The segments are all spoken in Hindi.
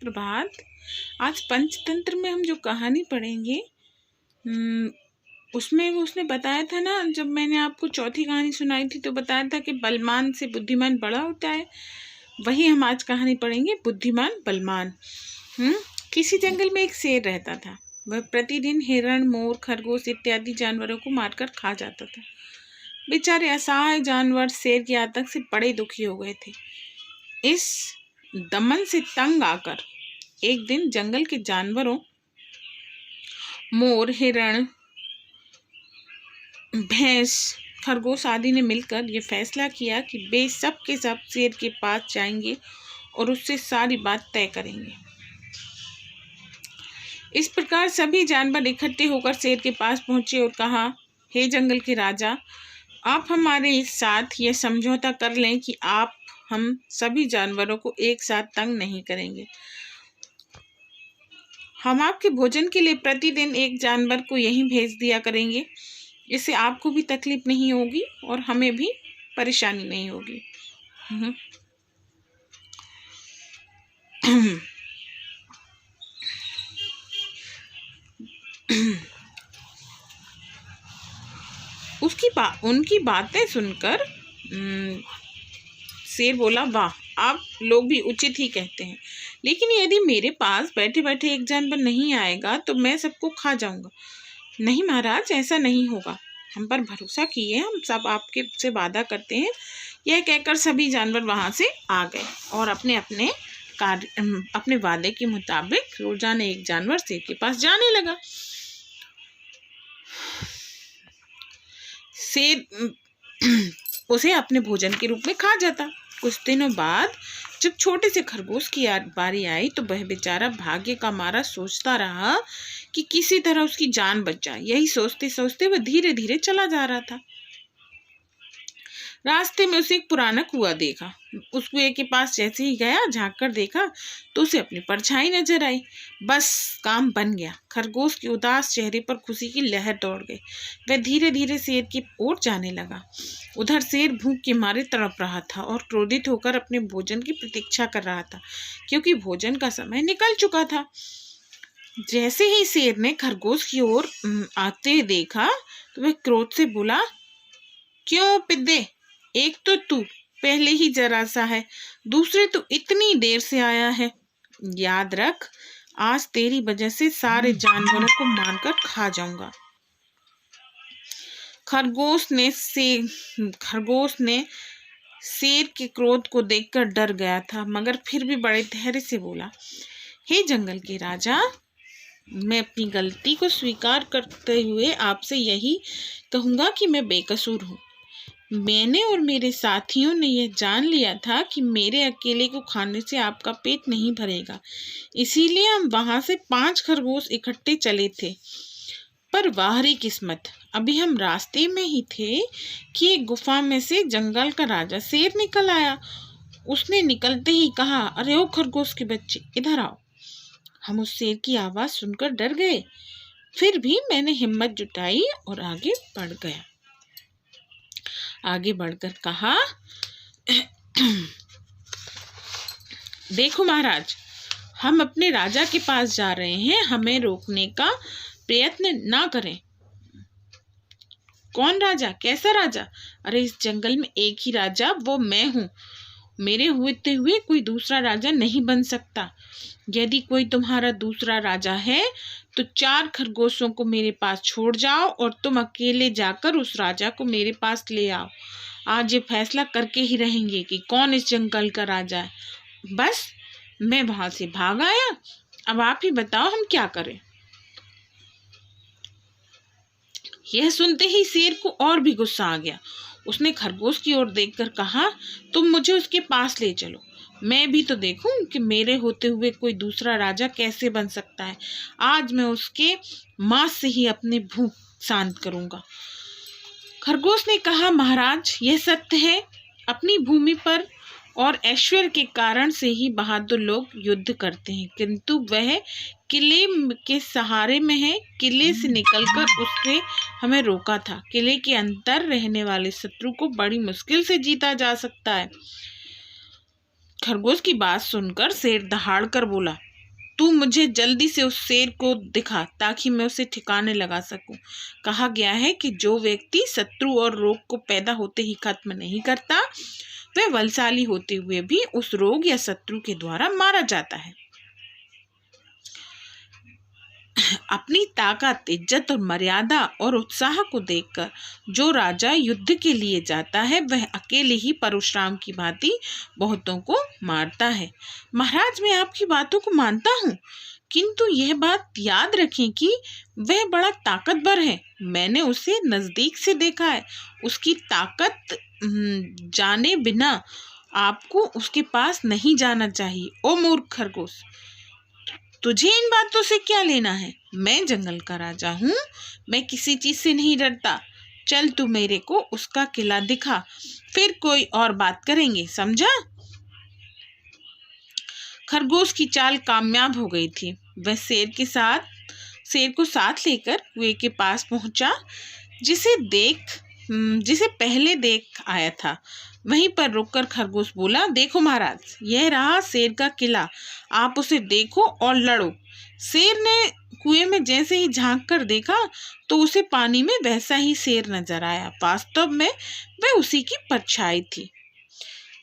सुप्रभात। आज पंचतंत्र में हम जो कहानी पढ़ेंगे उसमें उसने बताया था ना, जब मैंने आपको चौथी कहानी सुनाई थी तो बताया था कि बलवान से बुद्धिमान बड़ा होता है। वही हम आज कहानी पढ़ेंगे, बुद्धिमान बलवान। किसी जंगल में एक शेर रहता था। वह प्रतिदिन हिरण, मोर, खरगोश इत्यादि जानवरों को मारकर खा जाता था। बेचारे असहाय जानवर शेर के आतंक से बड़े दुखी हो गए थे। इस दमन से तंग आकर एक दिन जंगल के जानवरों, मोर, हिरण, भैंस, खरगोश आदि ने मिलकर यह फैसला किया कि वे सब के सब शेर के पास जाएंगे और उससे सारी बात तय करेंगे। इस प्रकार सभी जानवर इकट्ठे होकर शेर के पास पहुंचे और कहा, हे जंगल के राजा, आप हमारे साथ यह समझौता कर लें कि आप हम सभी जानवरों को एक साथ तंग नहीं करेंगे। हम आपके भोजन के लिए प्रतिदिन एक जानवर को यहीं भेज दिया करेंगे। इससे आपको भी तकलीफ नहीं होगी और हमें भी परेशानी नहीं होगी। उनकी बातें सुनकर शेर बोला, वाह, आप लोग भी उचित ही कहते हैं, लेकिन यदि मेरे पास बैठे बैठे एक जानवर नहीं आएगा तो मैं सबको खा जाऊंगा। नहीं महाराज, ऐसा नहीं होगा, हम पर भरोसा कीजिए, हम सब आपके से वादा करते हैं। यह कहकर सभी जानवर वहां से आ गए और अपने वादे के मुताबिक रोजाना एक जानवर शेर के पास जाने लगा। शेर उसे अपने भोजन के रूप में खा जाता। कुछ दिनों बाद जब छोटे से खरगोश की बारी आई तो वह बेचारा भाग्य का मारा सोचता रहा कि किसी तरह उसकी जान बच जाए। यही सोचते सोचते वह धीरे धीरे चला जा रहा था। रास्ते में उसे एक पुराना कुआं देखा। उस कुएं के पास जैसे ही गया, झांक कर देखा तो उसे अपनी परछाई नजर आई। बस काम बन गया। खरगोश के उदास चेहरे पर खुशी की लहर दौड़ गई। वह धीरे धीरे शेर की ओर जाने लगा। उधर शेर भूख के मारे तड़प रहा था और क्रोधित होकर अपने भोजन की प्रतीक्षा कर रहा था, क्योंकि भोजन का समय निकल चुका था। जैसे ही शेर ने खरगोश की ओर आते देखा तो वह क्रोध से बोला, क्यों पिद्दे, एक तो तू पहले ही जरा सा है, दूसरे तो इतनी देर से आया है। याद रख, आज तेरी वजह से सारे जानवरों को मारकर खा जाऊंगा। खरगोश ने शेर के क्रोध को देखकर डर गया था, मगर फिर भी बड़े धैर्य से बोला, हे जंगल के राजा, मैं अपनी गलती को स्वीकार करते हुए आपसे यही कहूंगा कि मैं बेकसूर हूँ। मैंने और मेरे साथियों ने यह जान लिया था कि मेरे अकेले को खाने से आपका पेट नहीं भरेगा, इसीलिए हम वहां से 5 खरगोश इकट्ठे चले थे। पर वाहरी किस्मत, अभी हम रास्ते में ही थे कि एक गुफा में से जंगल का राजा शेर निकल आया। उसने निकलते ही कहा, अरे ओ खरगोश के बच्चे, इधर आओ। हम उस शेर की आवाज सुनकर डर गए, फिर भी मैंने हिम्मत जुटाई और आगे बढ़ गया। आगे बढ़कर कहा, देखो महाराज, हम अपने राजा के पास जा रहे हैं, हमें रोकने का प्रयत्न ना करें। कौन राजा? कैसा राजा? अरे इस जंगल में एक ही राजा, वो मैं हूँ। मेरे होते हुए कोई दूसरा राजा नहीं बन सकता। यदि कोई तुम्हारा दूसरा राजा है तो 4 खरगोशों को मेरे पास छोड़ जाओ और तुम अकेले जाकर उस राजा को मेरे पास ले आओ। आज ये फैसला करके ही रहेंगे कि कौन इस जंगल का राजा है। बस मैं वहां से भाग आया, अब आप ही बताओ हम क्या करें। यह सुनते ही शेर को और भी गुस्सा आ गया। उसने खरगोश की ओर देखकर कहा, तुम मुझे उसके पास ले चलो, मैं भी तो देखूं कि मेरे होते हुए कोई दूसरा राजा कैसे बन सकता है। आज मैं उसके मांस से ही अपनी भूख शांत करूंगा। खरगोश ने कहा, महाराज, यह सत्य है, अपनी भूमि पर और ऐश्वर्य के कारण से ही बहादुर लोग युद्ध करते हैं, किंतु वह किले के सहारे में है। किले से निकलकर उसने हमें रोका था। किले के अंदर रहने वाले शत्रु को बड़ी मुश्किल से जीता जा सकता है। खरगोश की बात सुनकर शेर दहाड़ कर बोला, तू मुझे जल्दी से उस शेर को दिखा ताकि मैं उसे ठिकाने लगा सकूं। कहा गया है कि जो व्यक्ति शत्रु और रोग को पैदा होते ही खत्म नहीं करता, वह बलशाली होते हुए भी उस रोग या शत्रु के द्वारा मारा जाता है। अपनी ताकत, इज्जत और मर्यादा और उत्साह को देखकर जो राजा युद्ध के लिए जाता है, वह अकेले ही परशुराम की भांति बहुतों को मारता है। महाराज, मैं आपकी बातों को मानता हूँ, किंतु यह बात याद रखें कि वह बड़ा ताकतवर है। मैंने उसे नजदीक से देखा है। उसकी ताकत जाने बिना आपको उसके पास नहीं जाना चाहिए। ओ मूर्ख खरगोश, तुझे इन बातों से क्या लेना है? मैं जंगल का राजा हूँ, मैं किसी चीज से नहीं डरता। चल तू मेरे को उसका किला दिखा, फिर कोई और बात करेंगे, समझा? खरगोश की चाल कामयाब हो गई थी। वह शेर को साथ लेकर कुएं के पास पहुंचा, जिसे पहले देख आया था। वहीं पर रुककर खरगोश बोला, देखो महाराज, यह रहा शेर का किला, आप उसे देखो और लड़ो। शेर ने कुएं में जैसे ही झांक कर देखा तो उसे पानी में वैसा ही शेर नजर आया। वास्तव में वह उसी की परछाई थी।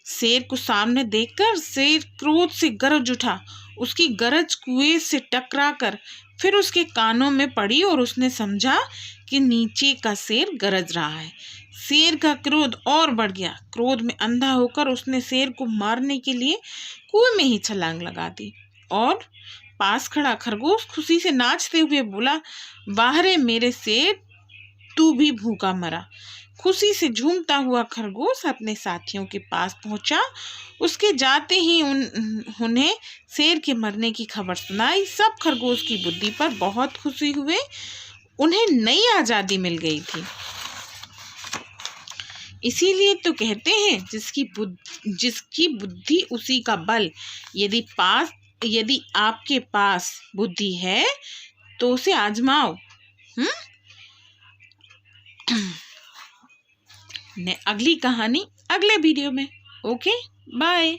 शेर को सामने देखकर शेर क्रोध से गरज उठा। उसकी गरज कुएं से टकराकर फिर उसके कानों में पड़ी और उसने समझा कि नीचे का शेर गरज रहा है। शेर का क्रोध और बढ़ गया। क्रोध में अंधा होकर उसने शेर को मारने के लिए कुएं में ही छलांग लगा दी और पास खड़ा खरगोश खुशी से नाचते हुए बोला, वाह रे मेरे शेर, तू भी भूखा मरा। खुशी से झूमता हुआ खरगोश अपने साथियों के पास पहुंचा। उसके जाते ही उन्हें शेर के मरने की खबर सुनाई। सब खरगोश की बुद्धि पर बहुत खुशी हुए। उन्हें नई आजादी मिल गई थी। इसीलिए तो कहते हैं, जिसकी बुद्धि उसी का बल। यदि आपके पास बुद्धि है तो उसे आजमाओ। ने अगली कहानी अगले वीडियो में। Okay, bye.